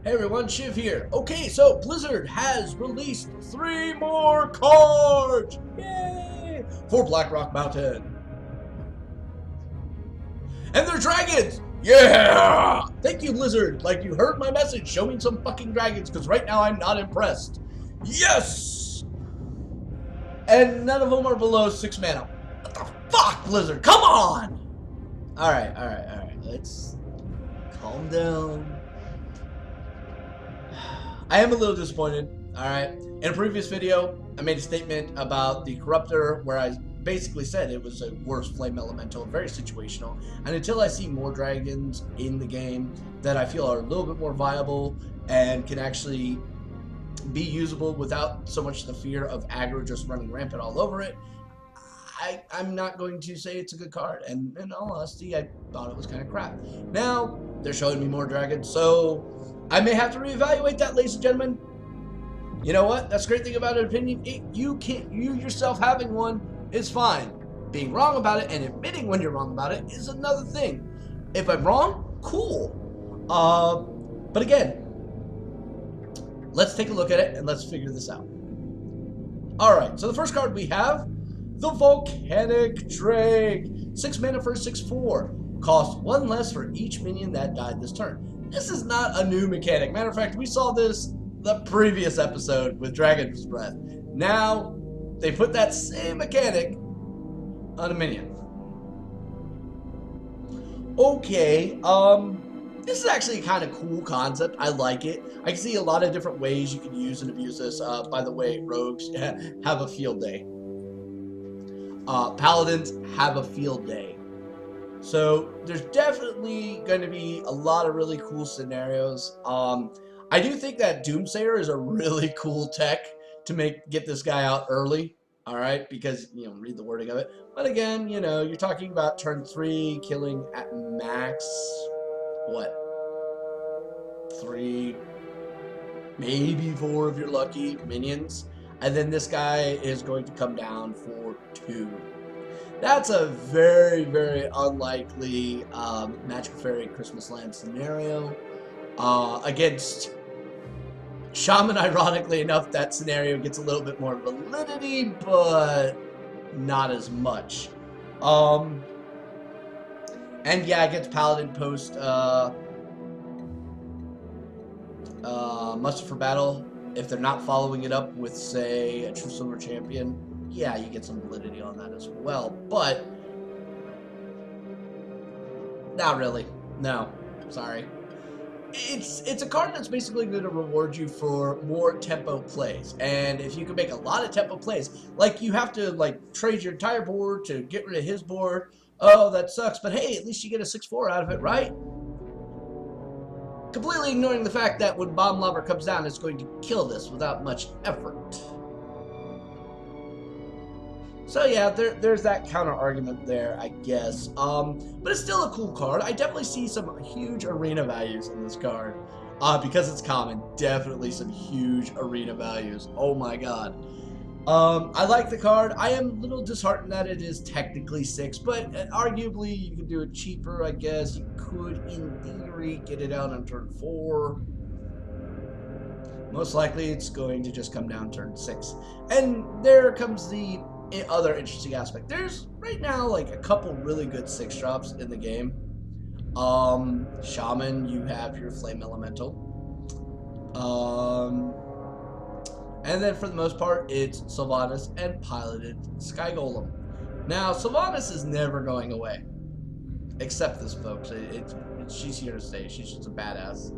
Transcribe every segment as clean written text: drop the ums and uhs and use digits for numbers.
Hey everyone, Shiv here. Okay, so Blizzard has released 3 more cards! Yay! For Blackrock Mountain. And they're dragons! Yeah! Thank you, Blizzard. Like, you heard my message. Show me some fucking dragons, because right now I'm not impressed. Yes! And none of them are below 6 mana. What the fuck, Blizzard? Come on! Alright. Let's calm down. I am a little disappointed, alright? In a previous video, I made a statement about the Corruptor where I basically said it was a worse flame elemental, very situational. And until I see more dragons in the game that I feel are a little bit more viable and can actually be usable without so much the fear of aggro just running rampant all over it, I'm not going to say it's a good card. And in all honesty, I thought it was kind of crap. Now, they're showing me more dragons, so I may have to reevaluate that, ladies and gentlemen. You know what? That's the great thing about an opinion. You yourself having one is fine. Being wrong about it and admitting when you're wrong about it is another thing. If I'm wrong, cool. But again, let's take a look at it and let's figure this out. Alright, so the first card we have, the Volcanic Drake. 6 mana for 6/4. Cost 1 less for each minion that died this turn. This is not a new mechanic. Matter of fact, we saw this the previous episode with Dragon's Breath. Now, they put that same mechanic on a minion. Okay, this is actually a kind of cool concept. I like it. I can see a lot of different ways you can use and abuse this. By the way, rogues have a field day. Paladins have a field day. So there's definitely going to be a lot of really cool scenarios. I do think that Doomsayer is a really cool tech to get this guy out early. All right, because read the wording of it. But again, you're talking about turn 3, killing at max what? 3, maybe 4 if you're lucky minions, and then this guy is going to come down for 2. That's a very, very unlikely Magical Fairy Christmas Land scenario. Against Shaman, ironically enough, that scenario gets a little bit more validity, but not as much. And yeah, against Paladin post Muster for Battle, if they're not following it up with, say, a True Silver Champion, yeah, you get some validity on that as well, but not really. No, sorry. It's a card that's basically going to reward you for more tempo plays, and if you can make a lot of tempo plays, like you have to trade your entire board to get rid of his board. Oh, that sucks, but hey, at least you get a 6/4 out of it, right? Completely ignoring the fact that when Bomb Lobber comes down, it's going to kill this without much effort. So yeah, there's that counter argument there, I guess. But it's still a cool card. I definitely see some huge arena values in this card. Because it's common, definitely some huge arena values. Oh my god. I like the card. I am a little disheartened that it is technically 6, but arguably you could do it cheaper, I guess. You could, in theory, get it out on turn 4. Most likely it's going to just come down turn 6. And there comes the other interesting aspect. There's right now a couple really good 6-drops in the game. Shaman, you have your Flame Elemental. And then for the most part, it's Sylvanas and Piloted Sky Golem. Now, Sylvanas is never going away. Accept this, folks. She's here to stay. She's just a badass.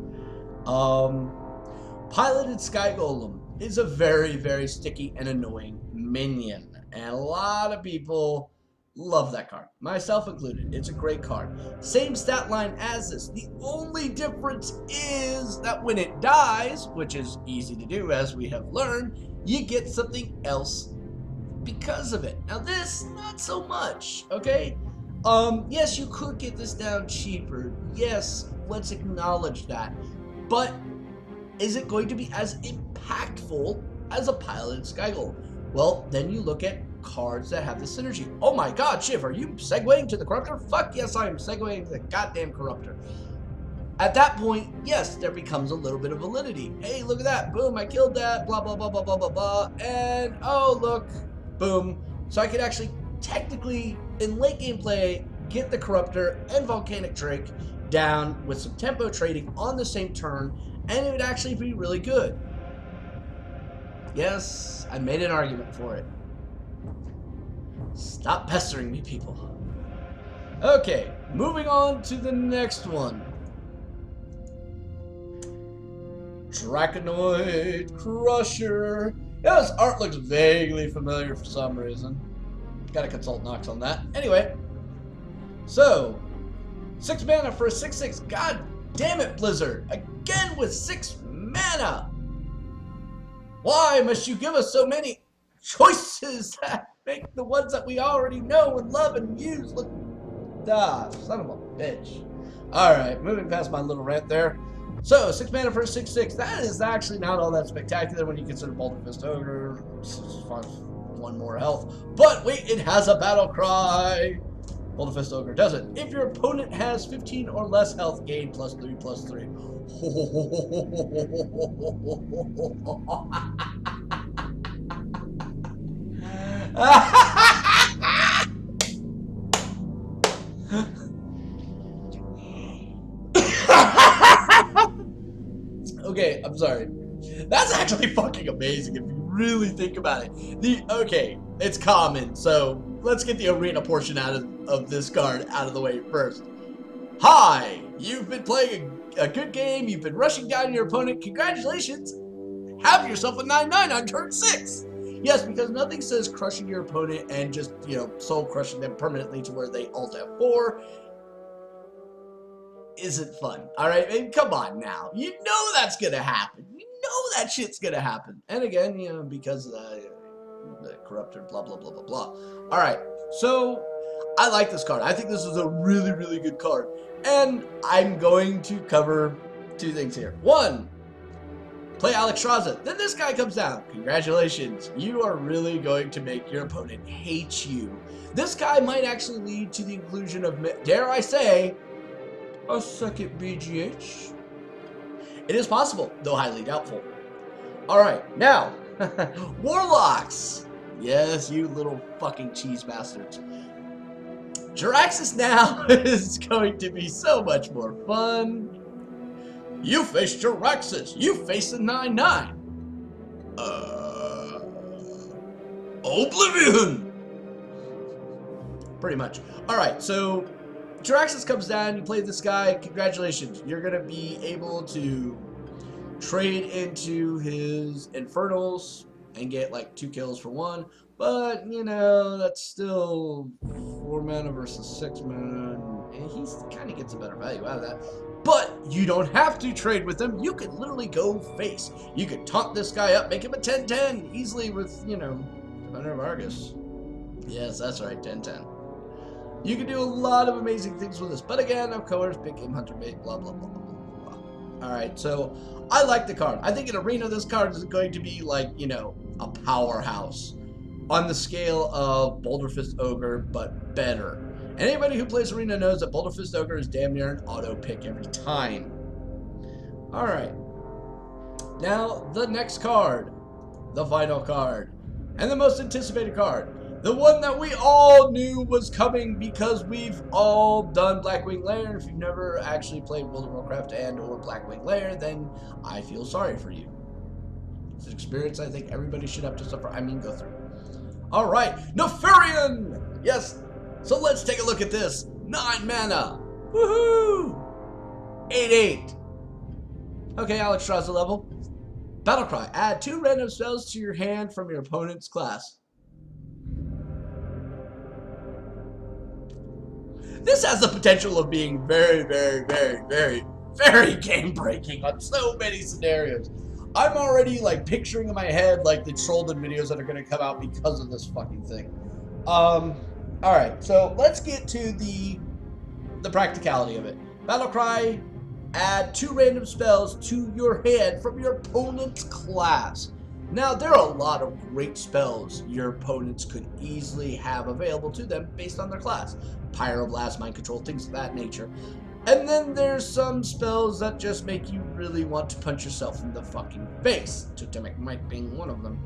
Piloted Sky Golem is a very, very sticky and annoying minion. And a lot of people love that card, myself included. It's a great card. Same stat line as this. The only difference is that when it dies, which is easy to do as we have learned, you get something else because of it. Now this, not so much, okay? Yes, you could get this down cheaper. Yes, let's acknowledge that. But is it going to be as impactful as a Piloted Sky Golem? Well, then you look at cards that have the synergy. Oh my god, Shiv, are you segueing to the Corruptor? Fuck yes, I am segueing to the goddamn Corruptor. At that point, yes, there becomes a little bit of validity. Hey, look at that. Boom, I killed that. Blah, blah, blah, blah, blah, blah, blah. And, oh, look. Boom. So I could actually technically, in late game play, get the Corruptor and Volcanic Drake down with some tempo trading on the same turn, and it would actually be really good. Yes, I made an argument for it. Stop pestering me, people. Okay, moving on to the next one. Draconid Crusher. Yeah, this art looks vaguely familiar for some reason. Gotta consult Nox on that. Anyway, so 6 mana for a 6/6. God damn it, Blizzard! Again with 6 mana. Why must you give us so many choices that make the ones that we already know and love and use look? Ah, son of a bitch. All right, moving past my little rant there. So 6 mana for a 6/6. That is actually not all that spectacular when you consider Boulder Fist Ogre. 1 more health. But wait, it has a battle cry. Boulder Fist Ogre doesn't. If your opponent has 15 or less health, gain +3/+3. Okay, I'm sorry. That's actually fucking amazing if you really think about it. Okay, it's common, so let's get the arena portion out of this card out of the way first. Hi, you've been playing a good game, you've been rushing down your opponent, congratulations! Have yourself a 9/9 on turn 6! Yes, because nothing says crushing your opponent and just, soul crushing them permanently to where they alt F4 isn't fun. Alright, I mean, come on now. You know that's gonna happen. You know that shit's gonna happen. And again, because the Corruptor, blah, blah, blah, blah, blah. Alright, so I like this card. I think this is a really, really good card. And I'm going to cover 2 things here. 1, play Alexstrasza. Then this guy comes down. Congratulations. You are really going to make your opponent hate you. This guy might actually lead to the inclusion of, dare I say, a second BGH. It is possible, though highly doubtful. Alright, now, Warlocks. Yes, you little fucking cheese bastards. Jiraxxus now is going to be so much more fun. You face Jiraxxus. You face the 9/9. Oblivion. Pretty much. Alright, so Jiraxxus comes down, you play this guy, congratulations. You're going to be able to trade into his Infernals and get like 2 kills for 1. But, that's still 4 mana versus 6 mana. And he kind of gets a better value out of that. But you don't have to trade with him. You could literally go face. You could taunt this guy up, make him a 10/10 easily with, Defender of Argus. Yes, that's right, 10/10. You can do a lot of amazing things with this. But again, of course, big game hunter bait, blah, blah, blah, blah, blah, blah. Alright, so I like the card. I think in Arena, this card is going to be like, a powerhouse. On the scale of Boulder Fist Ogre, but better. Anybody who plays Arena knows that Boulder Fist Ogre is damn near an auto pick every time. Alright. Now, the next card. The final card. And the most anticipated card. The one that we all knew was coming because we've all done Blackwing Lair. If you've never actually played World of Warcraft and or Blackwing Lair, then I feel sorry for you. It's an experience I think everybody should have to suffer. Go through. Alright, Nefarian! Yes, so let's take a look at this. 9 mana. Woohoo! 8/8. Okay, Alexstrasza level. Battlecry. Add 2 random spells to your hand from your opponent's class. This has the potential of being very, very, very, very, very game-breaking on so many scenarios. I'm already picturing in my head the Trollden videos that are going to come out because of this fucking thing. Alright, so let's get to the practicality of it. Battlecry, add 2 random spells to your hand from your opponent's class. Now, there are a lot of great spells your opponents could easily have available to them based on their class. Pyroblast, Mind Control, things of that nature. And then there's some spells that just make you really want to punch yourself in the fucking face. Totemic Might being one of them.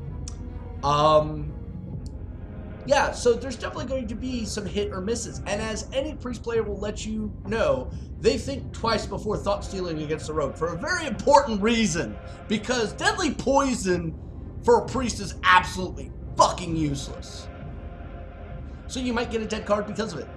Yeah, so there's definitely going to be some hit or misses. And as any priest player will let you know, they think twice before thought stealing against the rogue for a very important reason. Because deadly poison for a priest is absolutely fucking useless. So you might get a dead card because of it.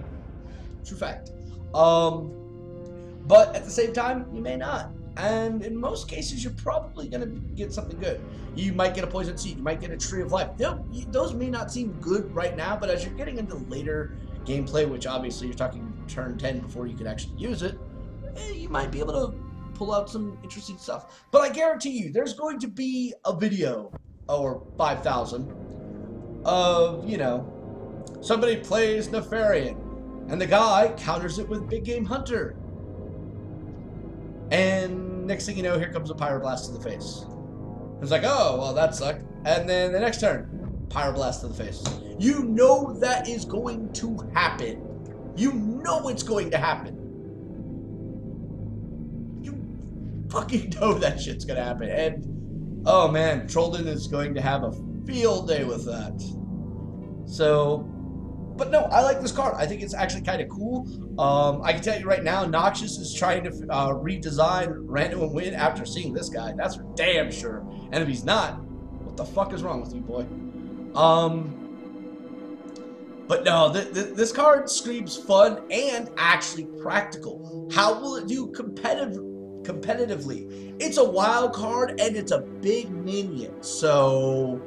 True fact. But at the same time, you may not. And in most cases, you're probably going to get something good. You might get a poison seed. You might get a tree of life. Those may not seem good right now, but as you're getting into later gameplay, which obviously you're talking turn 10 before you could actually use it, you might be able to pull out some interesting stuff. But I guarantee you, there's going to be a video, or 5,000, of, you know, somebody plays Nefarian, and the guy counters it with Big Game Hunter. And next thing you know, here comes a Pyroblast to the face. It's like, oh, well, that sucked. And then the next turn, Pyroblast to the face. You know that is going to happen. You know it's going to happen. You fucking know that shit's going to happen. And, oh man, Trollden is going to have a field day with that. So... But no, I like this card. I think it's actually kind of cool. I can tell you right now, Noxious is trying to redesign Random and Win after seeing this guy. That's for damn sure. And if he's not, what the fuck is wrong with you, boy? But no, this card screams fun and actually practical. How will it do competitively? It's a wild card and it's a big minion, so...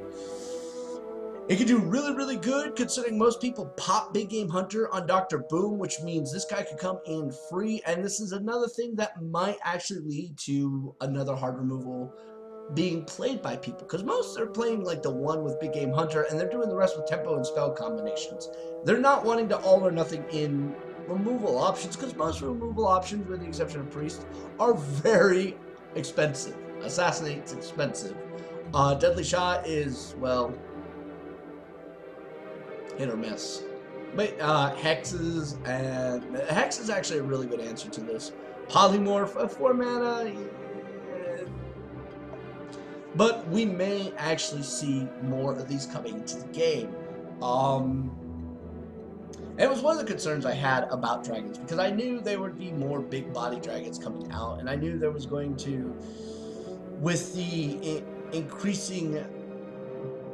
It can do really, really good considering most people pop Big Game Hunter on Dr. Boom, which means this guy could come in free. And this is another thing that might actually lead to another hard removal being played by people. Because most are playing like the one with Big Game Hunter and they're doing the rest with tempo and spell combinations. They're not wanting to all or nothing in removal options because most removal options, with the exception of Priest, are very expensive. Assassinate's expensive. Deadly Shot is, well... hit or miss. But Hexes, and Hex is actually a really good answer to this. Polymorph, 4 mana, yeah. But we may actually see more of these coming into the game. And it was one of the concerns I had about dragons, because I knew there would be more big body dragons coming out, and I knew there was going to, with the increasing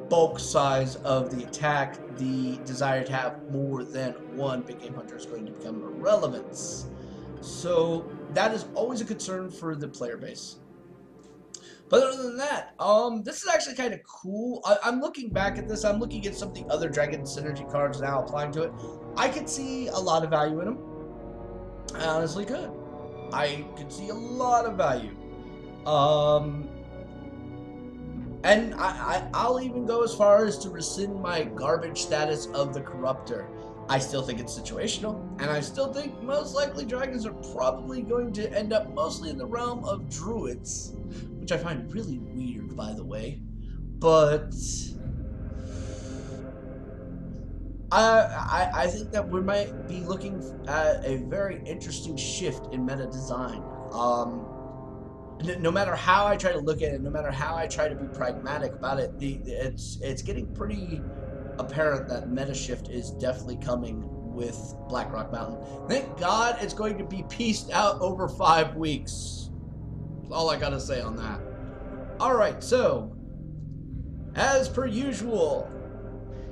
bulk size of the attack, the desire to have more than one Big Game Hunter is going to become irrelevant. So that is always a concern for the player base. But other than that, this is actually kind of cool. I'm looking back at this. I'm looking at some of the other Dragon Synergy cards now, applying to it. I could see a lot of value in them. I honestly could. I could see a lot of value. And I'll even go as far as to rescind my garbage status of the Corruptor. I still think it's situational, and I still think most likely dragons are probably going to end up mostly in the realm of druids, which I find really weird, by the way. But I think that we might be looking at a very interesting shift in meta design. No matter how I try to look at it, no matter how I try to be pragmatic about it, it's getting pretty apparent that meta shift is definitely coming with Blackrock Mountain. Thank God it's going to be pieced out over 5 weeks. That's all I gotta say on that. Alright, so, as per usual,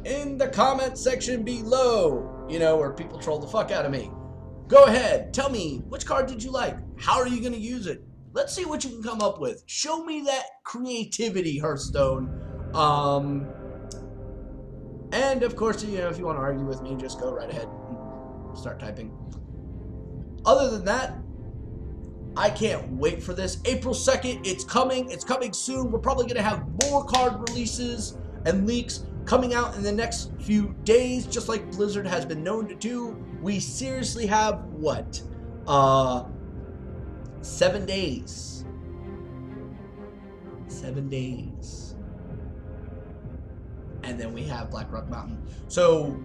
in the comment section below, you know, where people troll the fuck out of me, go ahead, tell me, which card did you like? How are you gonna use it? Let's see what you can come up with. Show me that creativity, Hearthstone. And of course, you know, if you want to argue with me, just go right ahead and start typing. Other than that, I can't wait for this. April 2nd, it's coming. It's coming soon. We're probably going to have more card releases and leaks coming out in the next few days, just like Blizzard has been known to do. We seriously have, what? 7 days. 7 days. And then we have Blackrock Mountain. So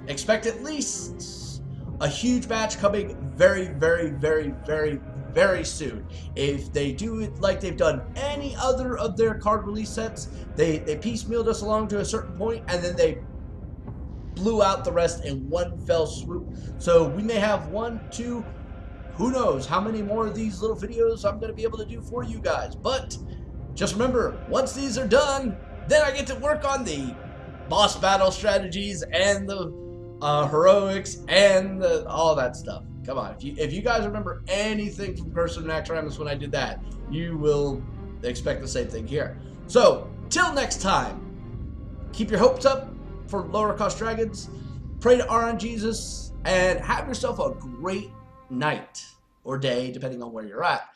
expect at least a huge batch coming very, very, very, very, very soon. If they do it like they've done any other of their card release sets, they piecemealed us along to a certain point and then they blew out the rest in one fell swoop. So we may have 1, 2, who knows how many more of these little videos I'm going to be able to do for you guys. But just remember, once these are done, then I get to work on the boss battle strategies and the heroics and all that stuff. Come on, if you guys remember anything from Curse of Naxxramas when I did that, you will expect the same thing here. So, till next time, keep your hopes up for lower cost dragons, pray to RN Jesus, and have yourself a great night or day, depending on where you're at.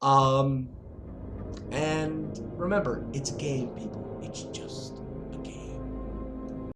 And remember, it's a game, people. It's just